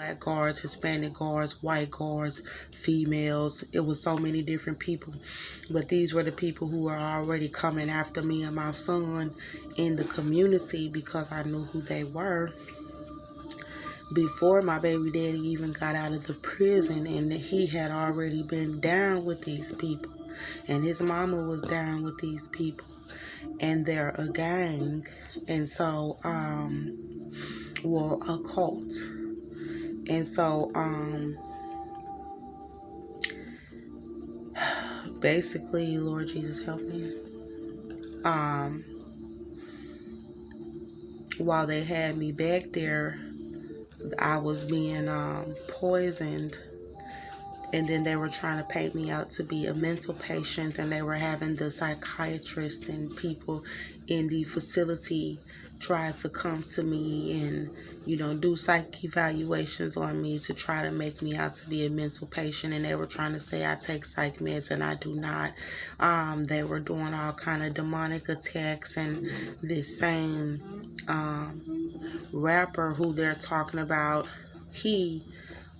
Black guards, Hispanic guards, white guards, females. It was so many different people. But these were the people who were already coming after me and my son in the community because I knew who they were before my baby daddy even got out of the prison, and he had already been down with these people. And his mama was down with these people. And they're a gang. And so, well, a cult. And so, basically, Lord Jesus, help me. While they had me back there, I was being poisoned, and then they were trying to paint me out to be a mental patient, and they were having the psychiatrist and people in the facility try to come to me and, you know, do psych evaluations on me to try to make me out to be a mental patient. And they were trying to say I take psych meds, and I do not. They were doing all kind of demonic attacks, and this same rapper who they're talking about, he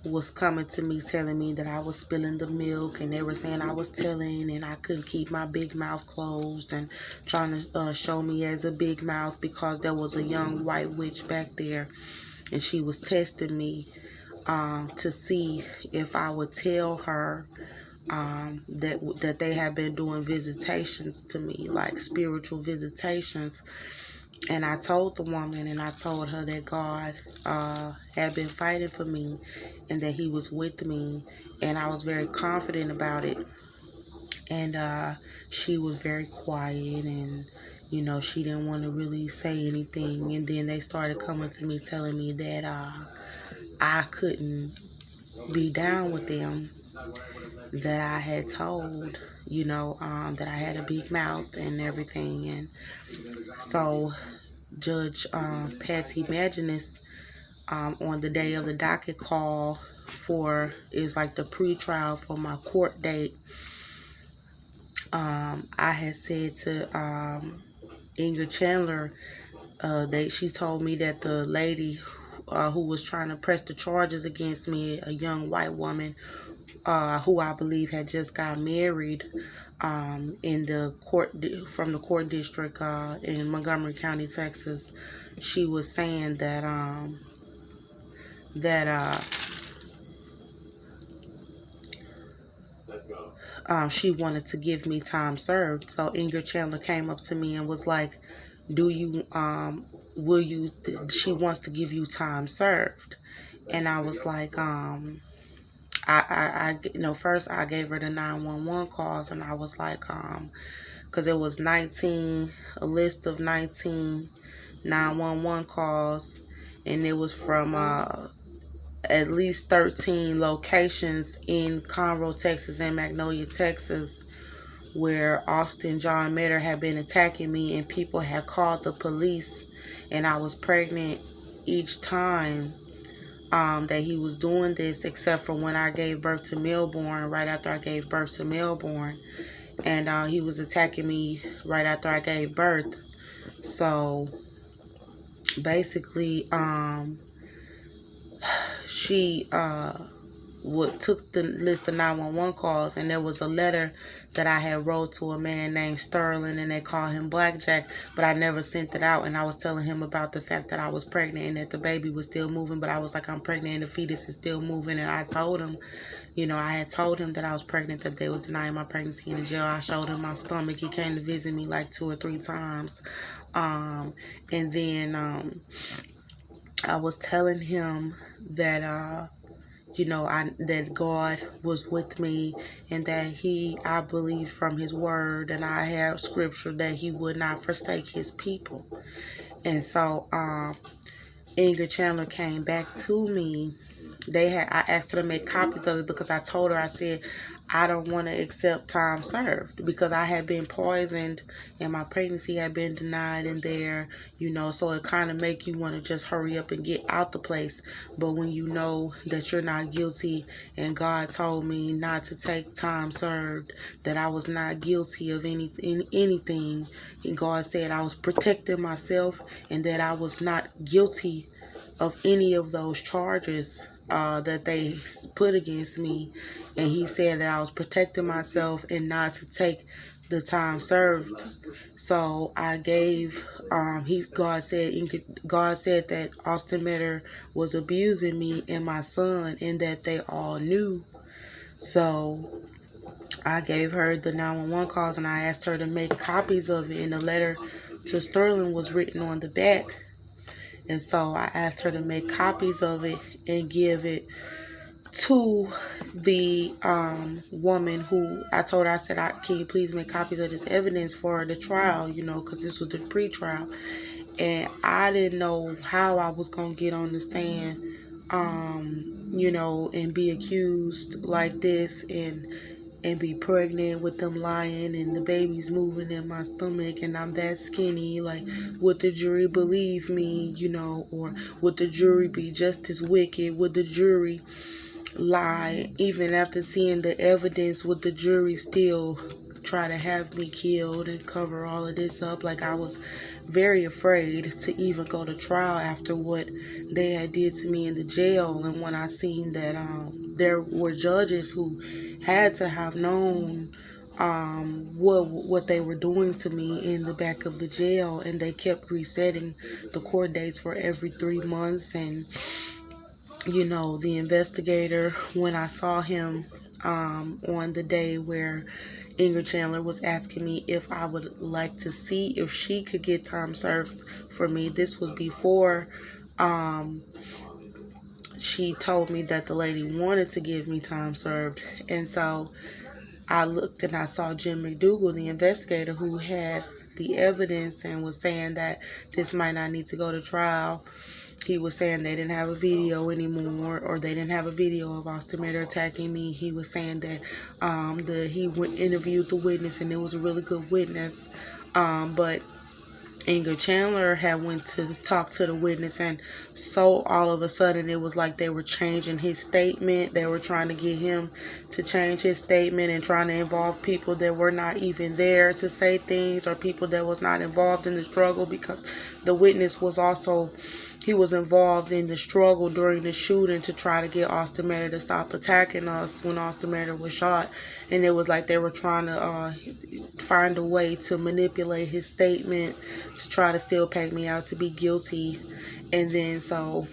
was coming to me telling me that I was spilling the milk, and they were saying I was telling and I couldn't keep my big mouth closed, and trying to show me as a big mouth because there was a young white witch back there, and she was testing me to see if I would tell her that they had been doing visitations to me, like spiritual visitations. And I told the woman, and I told her that God had been fighting for me and that he was with me. And I was very confident about it. And she was very quiet, and, you know, she didn't want to really say anything. And then they started coming to me telling me that I couldn't be down with them, that I had told, you know, that I had a big mouth and everything. And so Judge Patsy Maginnis, on the day of the docket call is like the pre-trial for my court date, I had said to Ingrid Chandler, she told me that the lady who was trying to press the charges against me, a young white woman who I believe had just got married, in the court, from the court district in Montgomery County, Texas, she was saying that she wanted to give me time served. So Ingrid Chandler came up to me and was like, "Do you will you?" She wants to give you time served, and I was like, you know, first I gave her the 911 calls, and I was like, because it was a list of 19 911 calls, and it was from at least 13 locations in Conroe, Texas, and Magnolia, Texas, where Austin John Metter had been attacking me, and people had called the police, and I was pregnant each time that he was doing this, except for when I gave birth to Melbourne, right after I gave birth to Melbourne. And he was attacking me right after I gave birth. So basically, she took the list of 911 calls, and there was a letter that I had wrote to a man named Sterling, and they call him Blackjack, but I never sent it out. And I was telling him about the fact that I was pregnant and that the baby was still moving, but I was like, I'm pregnant and the fetus is still moving. And I told him, you know, I had told him that I was pregnant, that they was denying my pregnancy in the jail. I showed him my stomach. He came to visit me like 2 or 3 times. And then I was telling him that you know, that God was with me, and that I believe from his word, and I have scripture that he would not forsake his people. And so Ingrid Chandler came back to me. I asked her to make copies of it because I told her, I said, I don't want to accept time served because I had been poisoned and my pregnancy had been denied in there, you know, so it kind of make you want to just hurry up and get out the place. But when you know that you're not guilty, and God told me not to take time served, that I was not guilty of anything, and God said I was protecting myself and that I was not guilty of any of those charges, that they put against me, and he said that I was protecting myself and not to take the time served. So I gave God said that Austin Metter was abusing me and my son, and that they all knew. So I gave her the 911 calls, and I asked her to make copies of it, and the letter to Sterling was written on the back. And so I asked her to make copies of it and give it to the woman who I told her, I said, can you please make copies of this evidence for the trial, because this was the pre-trial. And I didn't know how I was going to get on the stand, and be accused like this, and be pregnant with them lying and the baby's moving in my stomach and I'm that skinny. Like, would the jury believe me, or would the jury be just as wicked? Would the jury lie even after seeing the evidence? Would the jury still try to have me killed and cover all of this up? Like, I was very afraid to even go to trial after what they had did to me in the jail. And when I seen that there were judges who had to have known what they were doing to me in the back of the jail, and they kept resetting the court dates for every 3 months. And the investigator, when I saw him on the day where Ingrid Chandler was asking me if I would like to see if she could get time served for me, this was before she told me that the lady wanted to give me time served. And so I looked and I saw Jim McDougal, the investigator who had the evidence and was saying that this might not need to go to trial. He was saying they didn't have a video anymore, or they didn't have a video of Austin Metter attacking me. He was saying that he interviewed the witness, and it was a really good witness. But Ingrid Chandler had went to talk to the witness, and so all of a sudden it was like they were changing his statement. They were trying to get him to change his statement and trying to involve people that were not even there to say things, or people that was not involved in the struggle, because the witness was also, he was involved in the struggle during the shooting to try to get Austin Metter to stop attacking us when Austin Metter was shot. And it was like they were trying to find a way to manipulate his statement to try to still paint me out to be guilty. And then so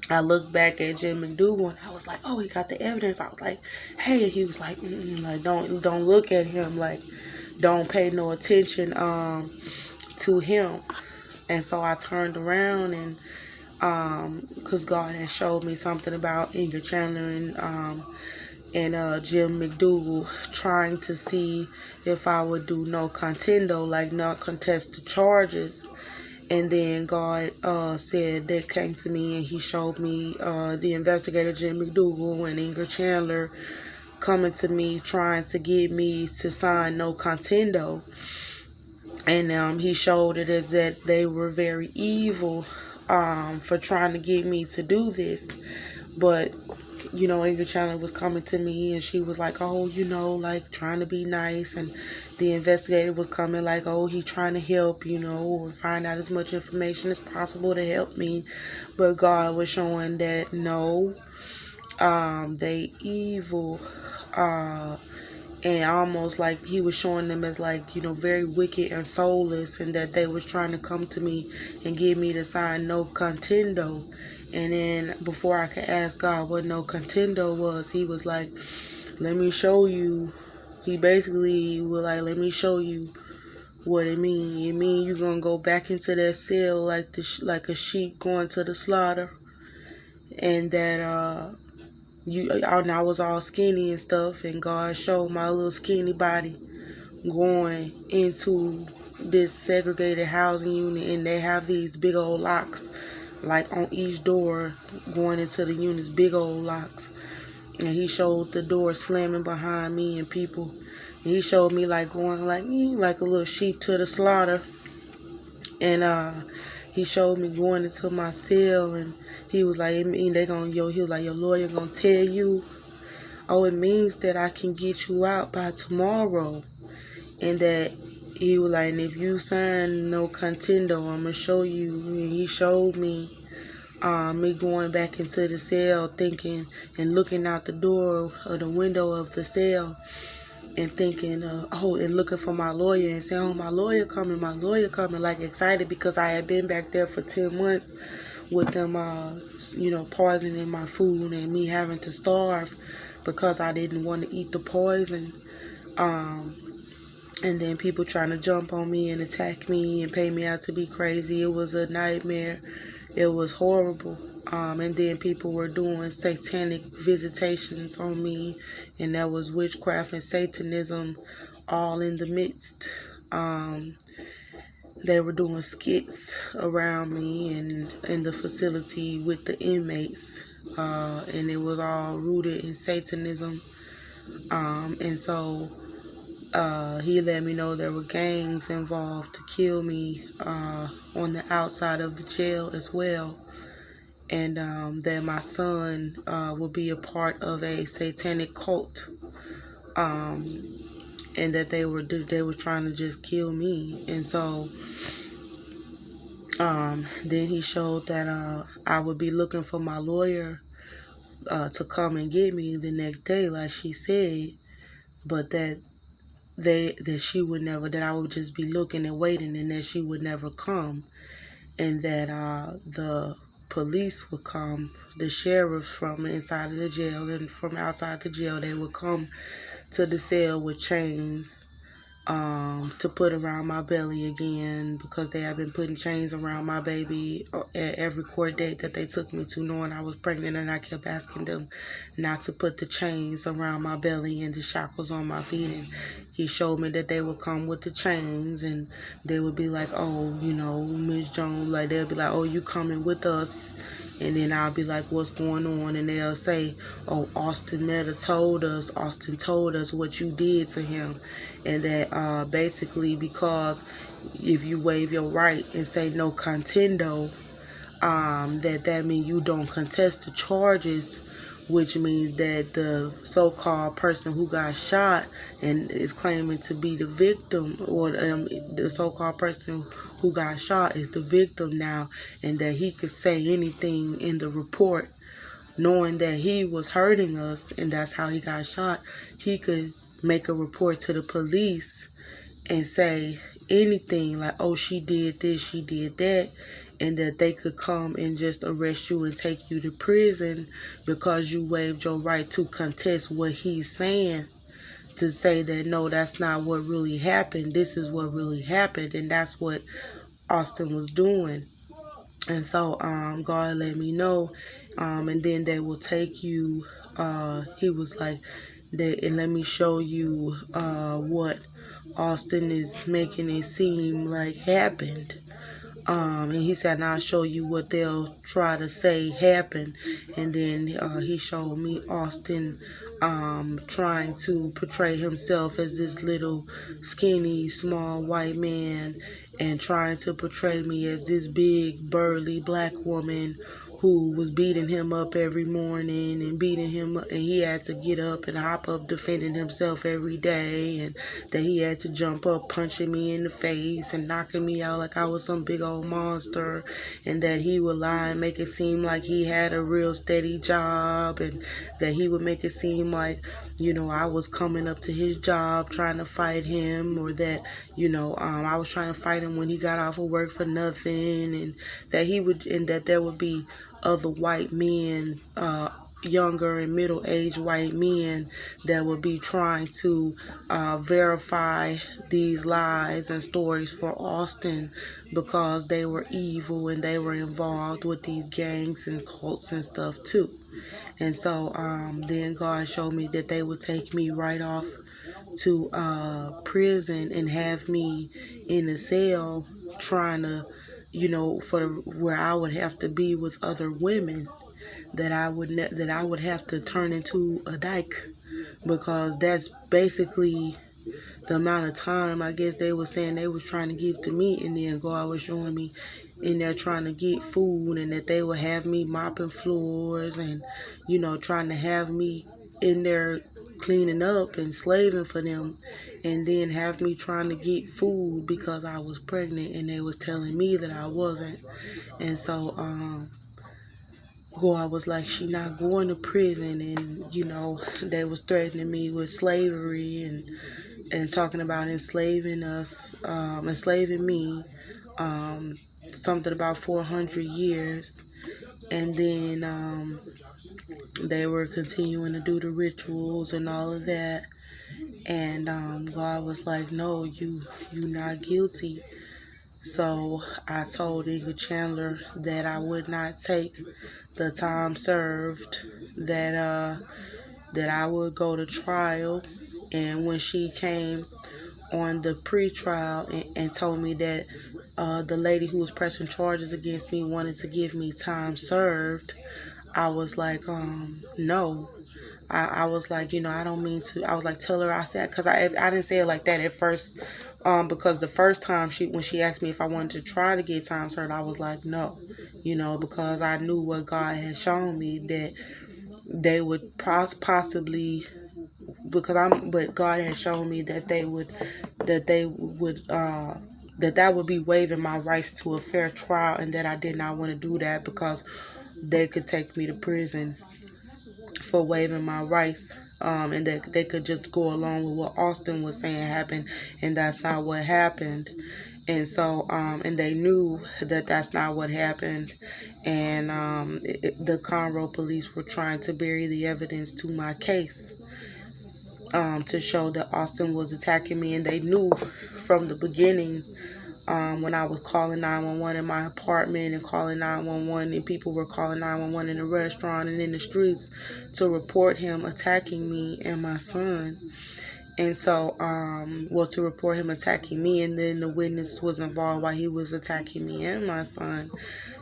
I looked back at Jim McDougal and I was like, oh, he got the evidence. I was like, hey, he was like, like don't look at him, like don't pay no attention to him. And so I turned around, and because God had showed me something about Ingrid Chandler and Jim McDougal trying to see if I would do no contendo, like not contest the charges. And then God said, that came to me, and he showed me the investigator Jim McDougal and Ingrid Chandler coming to me trying to get me to sign no contendo. And he showed it as that they were very evil for trying to get me to do this. But, Ingrid Chandler was coming to me, and she was like, oh, like trying to be nice. And the investigator was coming like, oh, he trying to help, or find out as much information as possible to help me. But God was showing that, no, they evil. And almost like he was showing them as like, very wicked and soulless, and that they was trying to come to me and get me to sign no contendo. And then before I could ask God what no contendo was, he was like, let me show you. He basically was like, let me show you what it mean. It mean you gonna go back into that cell like a sheep going to the slaughter. And that I was all skinny and stuff, and God showed my little skinny body going into this segregated housing unit, and they have these big old locks, like on each door going into the units, big old locks. And he showed the door slamming behind me and people. And he showed me like going like a little sheep to the slaughter. And he showed me going into my cell, and he was like, he was like, your lawyer gonna tell you, oh, it means that I can get you out by tomorrow. And that he was like, and if you sign no contendo, I'm gonna show you. And he showed me Me going back into the cell thinking and looking out the door or the window of the cell and thinking, and looking for my lawyer and saying, oh, my lawyer coming, like excited because I had been back there for 10 months with them, poisoning my food and me having to starve because I didn't want to eat the poison. And then people trying to jump on me and attack me and pay me out to be crazy. It was a nightmare. It was horrible. And then people were doing satanic visitations on me, and that was witchcraft and Satanism all in the midst. They were doing skits around me and in the facility with the inmates, and it was all rooted in Satanism. And so he let me know there were gangs involved to kill me on the outside of the jail as well. And that my son would be a part of a satanic cult, and that they were trying to just kill me. And so then he showed that I would be looking for my lawyer to come and get me the next day, like she said, but that she would never, that I would just be looking and waiting, and that she would never come, and that the police would come, the sheriffs from inside of the jail and from outside the jail, they would come to the cell with chains to put around my belly again, because they had been putting chains around my baby at every court date that they took me to, knowing I was pregnant, and I kept asking them not to put the chains around my belly and the shackles on my feet. And he showed me that they would come with the chains, and they would be like, oh, Ms. Jones, like they'll be like, oh, you coming with us? And then I'll be like, what's going on? And they'll say, oh, Austin told us what you did to him. And that basically, because if you waive your right and say no contendo, that means you don't contest the charges, which means that the so-called person who got shot and is claiming to be the victim, or the so-called person who got shot is the victim now, and that he could say anything in the report, knowing that he was hurting us and that's how he got shot. He could make a report to the police and say anything like, oh, she did this, she did that, and that they could come and just arrest you and take you to prison because you waived your right to contest what he's saying, to say that, no, that's not what really happened. This is what really happened, and that's what Austin was doing. And so God let me know, and then they will take you, he was like, and let me show you what Austin is making it seem like happened. And he said, and I'll show you what they'll try to say happened. And then he showed me Austin trying to portray himself as this little skinny, small white man, and trying to portray me as this big, burly black woman who was beating him up every morning and beating him up, and he had to get up and hop up defending himself every day, and that he had to jump up punching me in the face and knocking me out like I was some big old monster, and that he would lie and make it seem like he had a real steady job, and that he would make it seem like, I was coming up to his job trying to fight him, or that, I was trying to fight him when he got off of work for nothing, and that there would be other white men, younger and middle-aged white men, that would be trying to verify these lies and stories for Austin, because they were evil and they were involved with these gangs and cults and stuff too. And so then God showed me that they would take me right off to prison and have me in a cell trying to, where I would have to be with other women, that I would have to turn into a dyke, because that's basically the amount of time, I guess they were saying they was trying to give to me. And then God was showing me in there trying to get food, and that they would have me mopping floors and, trying to have me in there cleaning up and slaving for them, and then have me trying to get food because I was pregnant, and they was telling me that I wasn't. And so God was like, she not going to prison, and they was threatening me with slavery and talking about enslaving us, enslaving me, something about 400 years, and then they were continuing to do the rituals and all of that, and God was like, no, you not guilty. So I told Inga Chandler that I would not take the time served, that I would go to trial. And when she came on the pre-trial and told me that the lady who was pressing charges against me wanted to give me time served, I was like, no. I was like, I don't mean to. I was like, tell her. I said, because I didn't say it like that at first, because the first time when she asked me if I wanted to try to get time served, I was like, no, because I knew what God had shown me, that they would possibly, but God had shown me that they would that would be waiving my rights to a fair trial, and that I did not want to do that because they could take me to prison for waiving my rights. And that they could just go along with what Austin was saying happened, and that's not what happened. And so, and they knew that that's not what happened. And the Conroe police were trying to bury the evidence to my case, to show that Austin was attacking me. And they knew from the beginning, when I was calling 911 in my apartment and calling 911, and people were calling 911 in the restaurant and in the streets to report him attacking me and my son. And so, to report him attacking me, and then the witness was involved while he was attacking me and my son.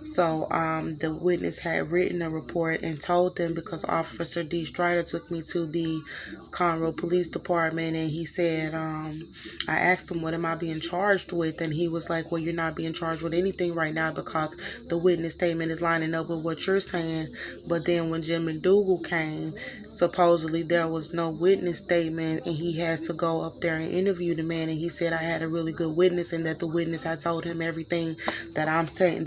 So the witness had written a report and told them, because Officer D. Strider took me to the Conroe Police Department, and he said, I asked him, what am I being charged with? And he was like, well, you're not being charged with anything right now because the witness statement is lining up with what you're saying. But then when Jim McDougal came, supposedly there was no witness statement, and he had to go up there and interview the man, and he said I had a really good witness, and that the witness had told him everything that I'm saying,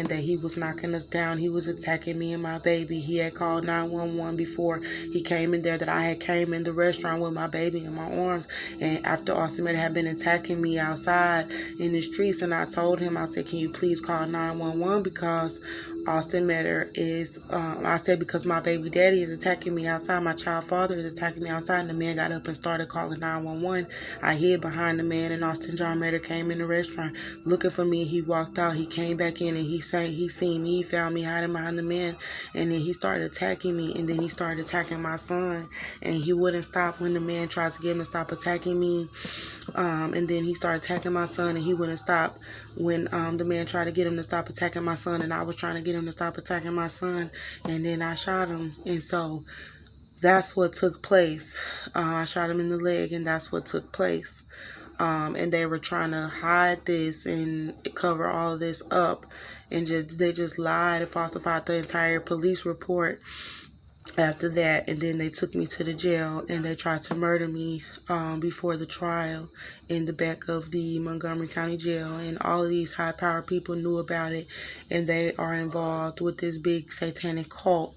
that he was knocking us down, he was attacking me and my baby. He had called 911 before he came in there, that I had came in the restaurant with my baby in my arms, and after Austin had been attacking me outside in the streets. And I told him, I said, can you please call 911 because Austin Metter is, I said, because my baby daddy is attacking me outside, my child father is attacking me outside. And the man got up and started calling 911. I hid behind the man, and Austin John Metter came in the restaurant looking for me. He walked out, he came back in, and he seen me, he found me hiding behind the man, and then he started attacking me, and then he started attacking my son, and he wouldn't stop when the man tried to get him to stop attacking me. And then he started attacking my son, and he wouldn't stop when the man tried to get him to stop attacking my son, and I was trying to get him to stop attacking my son, and then I shot him. And so that's what took place. I shot him in the leg, and that's what took place. And they were trying to hide this and cover all of this up, and they just lied and falsified the entire police report after that. And then they took me to the jail, and they tried to murder me before the trial in the back of the Montgomery County Jail. And all of these high-powered people knew about it, and they are involved with this big satanic cult,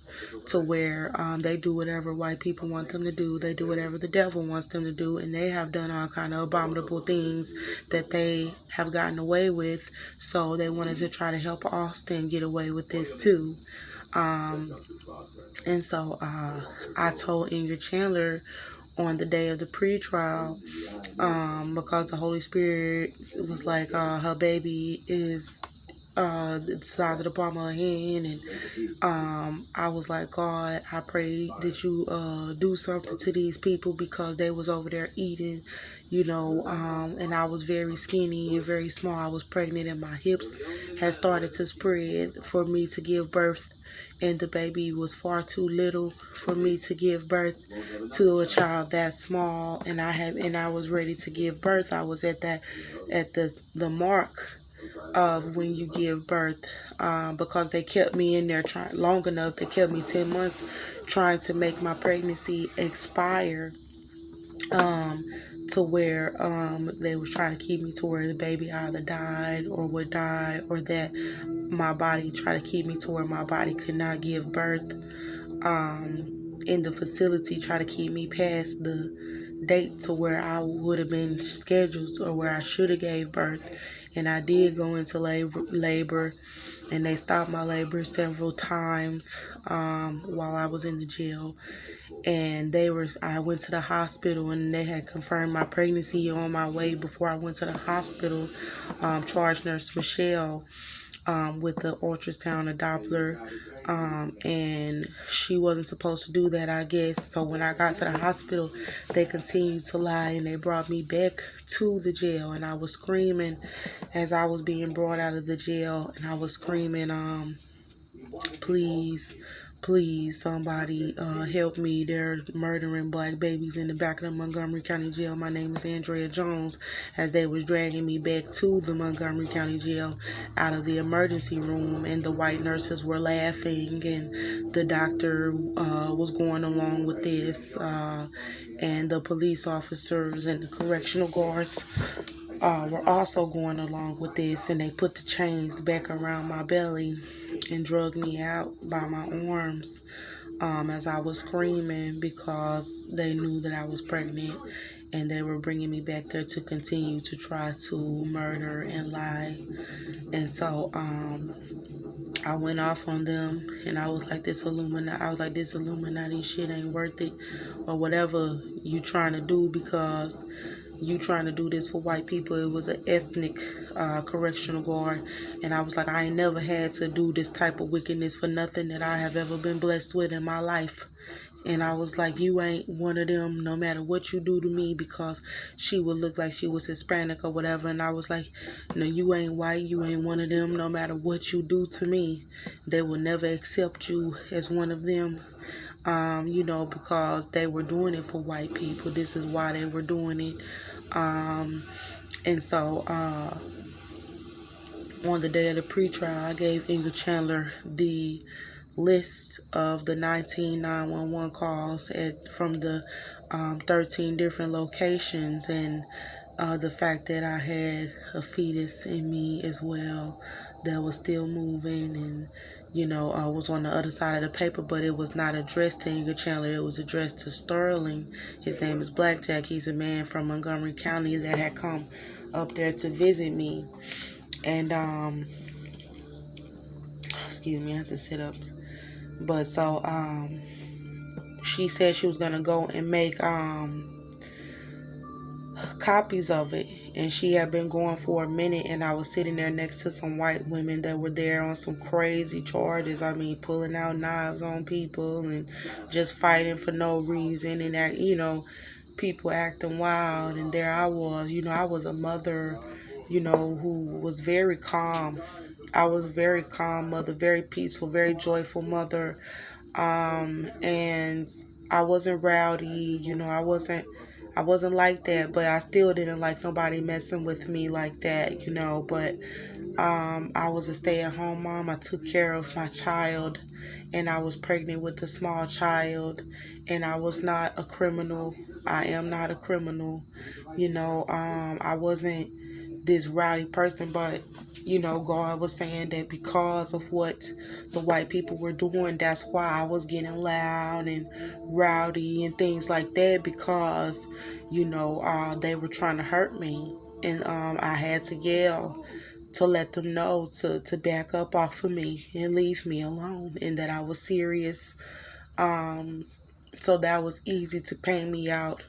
to where they do whatever white people want them to do. They do whatever the devil wants them to do, and they have done all kind of abominable things that they have gotten away with. So they wanted to try to help Austin get away with this too. And so I told Ingrid Chandler on the day of the pre-trial, because the Holy Spirit was like, her baby is the size of the palm of her hand, and I was like, God, I pray that you do something to these people, because they was over there eating, and I was very skinny and very small. I was pregnant, and my hips had started to spread for me to give birth, and the baby was far too little for me to give birth to a child that small. And I was ready to give birth. I was at the mark of when you give birth, because they kept me in there long enough. They kept me 10 months trying to make my pregnancy expire. to where they was trying to keep me to where the baby either died or would die, or that my body tried to keep me to where my body could not give birth. In the facility, try to keep me past the date to where I would have been scheduled or where I should have gave birth. And I did go into labor, and they stopped my labor several times while I was in the jail. And I went to the hospital, and they had confirmed my pregnancy on my way before I went to the hospital. Charge nurse Michelle with the ultrasound, a Doppler, and she wasn't supposed to do that, I guess. So when I got to the hospital, they continued to lie, and they brought me back to the jail, and I was screaming as I was being brought out of the jail, and I was screaming, please, please, somebody help me. They're murdering black babies in the back of the Montgomery County Jail. My name is Andrea Jones, as they was dragging me back to the Montgomery County Jail out of the emergency room, and the white nurses were laughing, and the doctor was going along with this, and the police officers and the correctional guards were also going along with this, and they put the chains back around my belly and drug me out by my arms as I was screaming, because they knew that I was pregnant, and they were bringing me back there to continue to try to murder and lie. And so I went off on them, and I was like, this Illuminati shit ain't worth it, or whatever you trying to do, because you trying to do this for white people. It was an ethnic correctional guard, and I was like, I ain't never had to do this type of wickedness for nothing that I have ever been blessed with in my life. And I was like, you ain't one of them, no matter what you do to me, because she would look like she was Hispanic or whatever. And I was like, no, you ain't white, you ain't one of them, no matter what you do to me. They will never accept you as one of them, because they were doing it for white people. This is why they were doing it. And so on the day of the pretrial, I gave Inga Chandler the list of the 19 911 calls from the 13 different locations, and the fact that I had a fetus in me as well that was still moving, and was on the other side of the paper, but it was not addressed to Inga Chandler. It was addressed to Sterling. His name is Blackjack. He's a man from Montgomery County that had come up there to visit me. And excuse me, I have to sit up. But so she said she was gonna go and make copies of it, and she had been going for a minute, and I was sitting there next to some white women that were there on some crazy charges. I mean, pulling out knives on people and just fighting for no reason, and that, people acting wild. And there I was, I was a mother, who was very calm. I was a very calm mother, very peaceful, very joyful mother. And I wasn't rowdy, I wasn't like that, but I still didn't like nobody messing with me like that, but I was a stay-at-home mom. I took care of my child, and I was pregnant with a small child, and I was not a criminal. I am not a criminal. I wasn't this rowdy person, but God was saying that because of what the white people were doing, that's why I was getting loud and rowdy and things like that, because they were trying to hurt me, and I had to yell to let them know to back up off of me and leave me alone, and that I was serious. So that was easy to paint me out,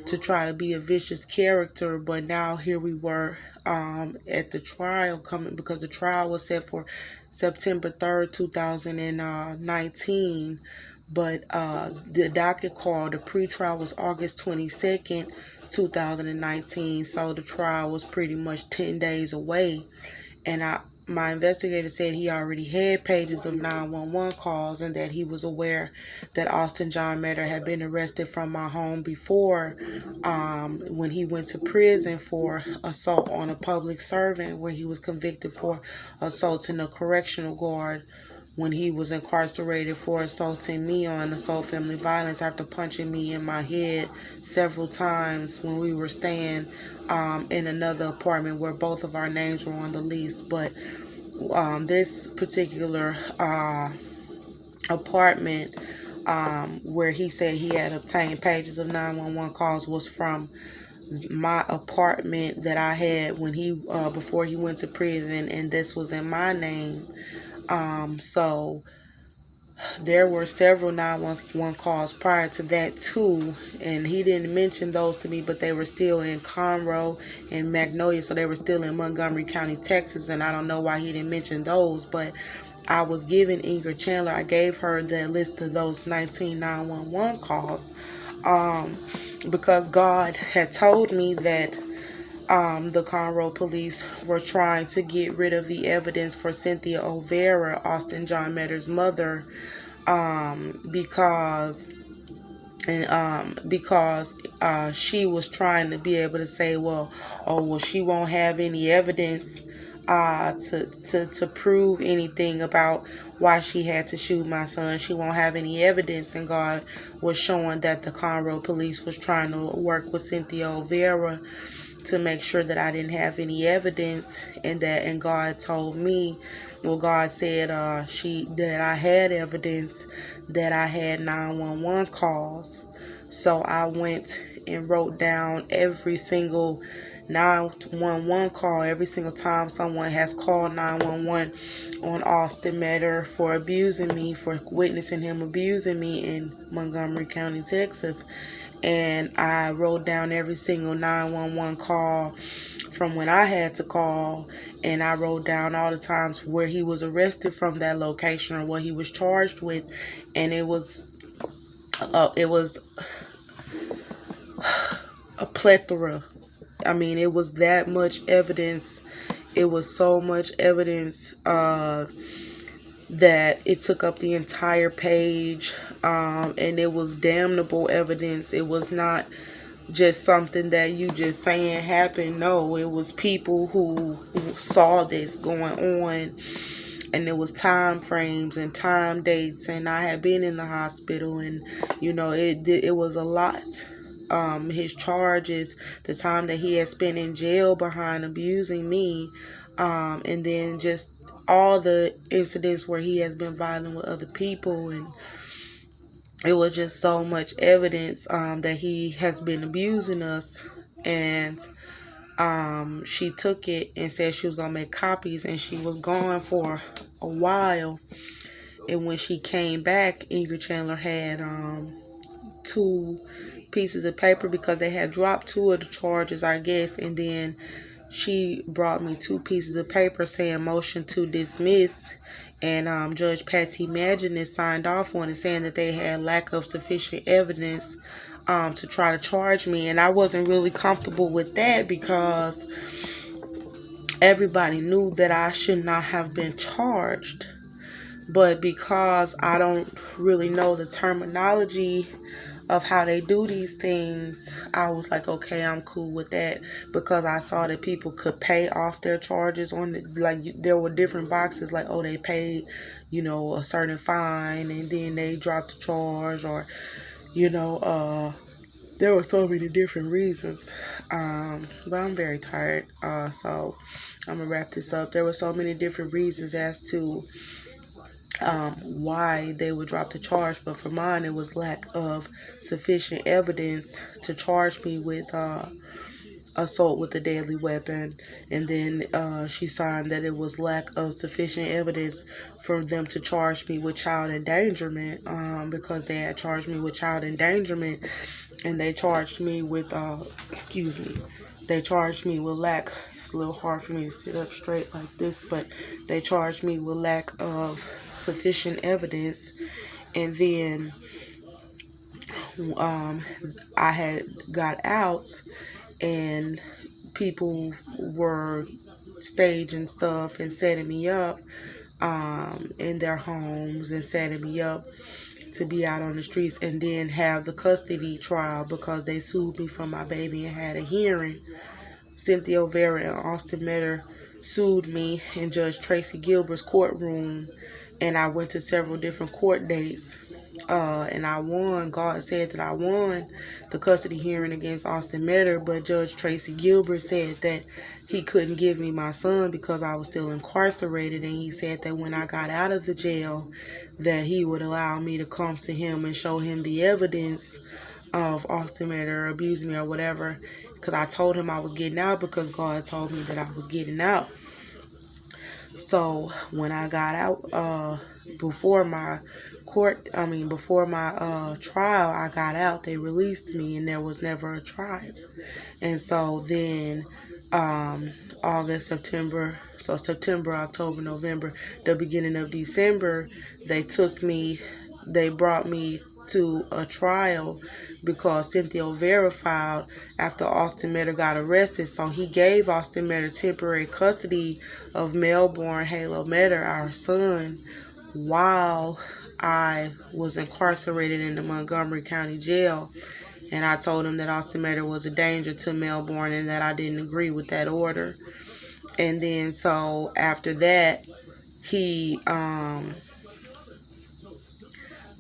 to try to be a vicious character. But now here we were at the trial coming, because the trial was set for September 3rd, 2019. But the docket call, the pretrial, was August 22nd, 2019. So the trial was pretty much 10 days away. And my investigator said he already had pages of 911 calls, and that he was aware that Austin John Metter had been arrested from my home before, when he went to prison for assault on a public servant, where he was convicted for assaulting a correctional guard when he was incarcerated for assaulting me on assault family violence after punching me in my head several times when we were staying in another apartment where both of our names were on the lease. But this particular apartment where he said he had obtained pages of 911 calls was from my apartment that I had when he before he went to prison, and this was in my name. So there were several 911 calls prior to that too, and he didn't mention those to me, but they were still in Conroe and Magnolia, so they were still in Montgomery County, Texas, and I don't know why he didn't mention those. But I was giving Ingrid Chandler, I gave her the list of those 911 calls because God had told me that the Conroe police were trying to get rid of the evidence for Cynthia O'Vera, Austin John Metter's mother, because she was trying to be able to say, well, she won't have any evidence to prove anything about why she had to shoot my son. She won't have any evidence, and God was showing that the Conroe police was trying to work with Cynthia O'Vera to make sure that I didn't have any evidence, and God told me, well, God said that I had evidence, that I had 911 calls. So I went and wrote down every single 911 call, every single time someone has called 911 on Austin Metter for abusing me, for witnessing him abusing me in Montgomery County, Texas. And I wrote down every single 911 call from when I had to call, and I wrote down all the times where he was arrested from that location or what he was charged with, and it was a plethora. I mean, it was that much evidence. It was so much evidence that it took up the entire page, and it was damnable evidence. It was not just something that you just saying happened. No, it was people who saw this going on, and it was time frames and time dates, and I had been in the hospital, and it was a lot. His charges, the time that he had spent in jail behind abusing me, and then just all the incidents where he has been violent with other people, and it was just so much evidence that he has been abusing us. And she took it and said she was gonna make copies, and she was gone for a while. And when she came back, Ingrid Chandler had 2 pieces of paper because they had dropped 2 of the charges, I guess, and then she brought me 2 pieces of paper saying motion to dismiss, and Judge Patsy Maginnis signed off on it, saying that they had lack of sufficient evidence to try to charge me. And I wasn't really comfortable with that because everybody knew that I should not have been charged. But because I don't really know the terminology of how they do these things, I was like, okay, I'm cool with that, because I saw that people could pay off their charges on there were different boxes, like, oh, they paid, a certain fine, and then they dropped the charge, or, there were so many different reasons. But I'm very tired, so I'm gonna wrap this up. There were so many different reasons as to why they would drop the charge, but for mine it was lack of sufficient evidence to charge me with assault with a deadly weapon. And then she signed that it was lack of sufficient evidence for them to charge me with child endangerment, because they had charged me with child endangerment, and they charged me with they charged me with lack. It's a little hard for me to sit up straight like this, but they charged me with lack of sufficient evidence. And then I had got out, and people were staging stuff and setting me up in their homes, and setting me up to be out on the streets, and then have the custody trial because they sued me for my baby and had a hearing. Cynthia O'Vera and Austin Metter sued me in Judge Tracy Gilbert's courtroom, and I went to several different court dates. And I won. God said that I won the custody hearing against Austin Metter, but Judge Tracy Gilbert said that he couldn't give me my son because I was still incarcerated, and he said that when I got out of the jail, that he would allow me to come to him and show him the evidence of Austin Metter abusing me or whatever, because I told him I was getting out because God told me that I was getting out. So when I got out, before my trial, I got out. They released me, and there was never a trial. And so then, August, September, October, November, the beginning of December, they brought me to a trial because Cynthia O'Vera filed after Austin Metter got arrested. So he gave Austin Metter temporary custody of Melbourne Halo Metter, our son, while I was incarcerated in the Montgomery County Jail. And I told him that Austin Metter was a danger to Melbourne and that I didn't agree with that order. And then so after that, he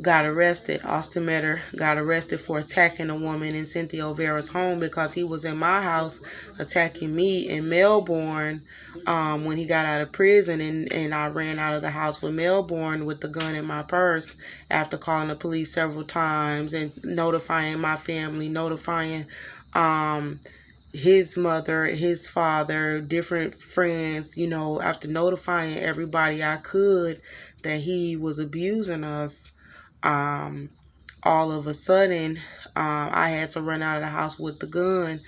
got arrested. Austin Metter got arrested for attacking a woman in Cynthia O'Vera's home because he was in my house attacking me in Melbourne when he got out of prison, and I ran out of the house with Melbourne with the gun in my purse after calling the police several times and notifying my family, notifying his mother, his father, different friends, after notifying everybody I could that he was abusing us. All of a sudden, I had to run out of the house with the gun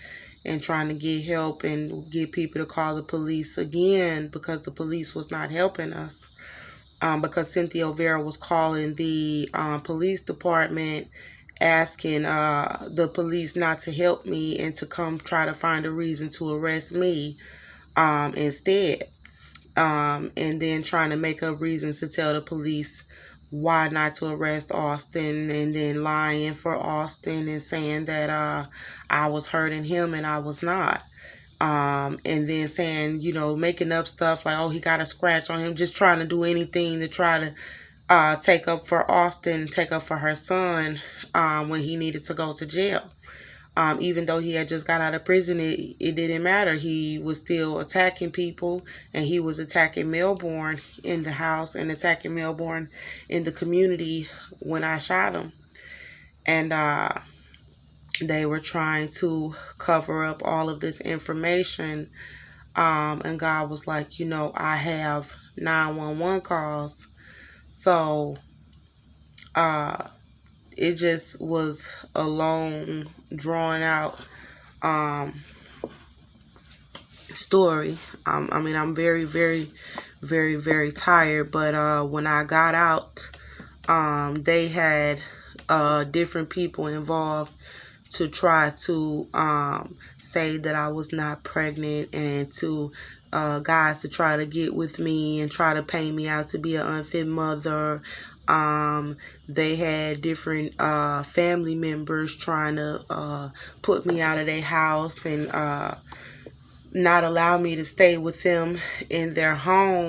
and trying to get help and get people to call the police again because the police was not helping us. Because Cynthia O'Vera was calling the police department asking the police not to help me and to come try to find a reason to arrest me instead. And then trying to make up reasons to tell the police why not to arrest Austin, and then lying for Austin and saying that I was hurting him and I was not. And then saying, making up stuff like, oh, he got a scratch on him, just trying to do anything to try to take up for Austin, take up for her son when he needed to go to jail. Even though he had just got out of prison, it didn't matter. He was still attacking people, and he was attacking Melbourne in the house and attacking Melbourne in the community when I shot him. And they were trying to cover up all of this information. And God was like, I have 911 calls. So it just was a long, drawn out story. I'm very, very, very, very tired. But when I got out, they had different people involved to try to say that I was not pregnant, and to guys to try to get with me and try to paint me out to be an unfit mother. They had different family members trying to put me out of their house and not allow me to stay with them in their home.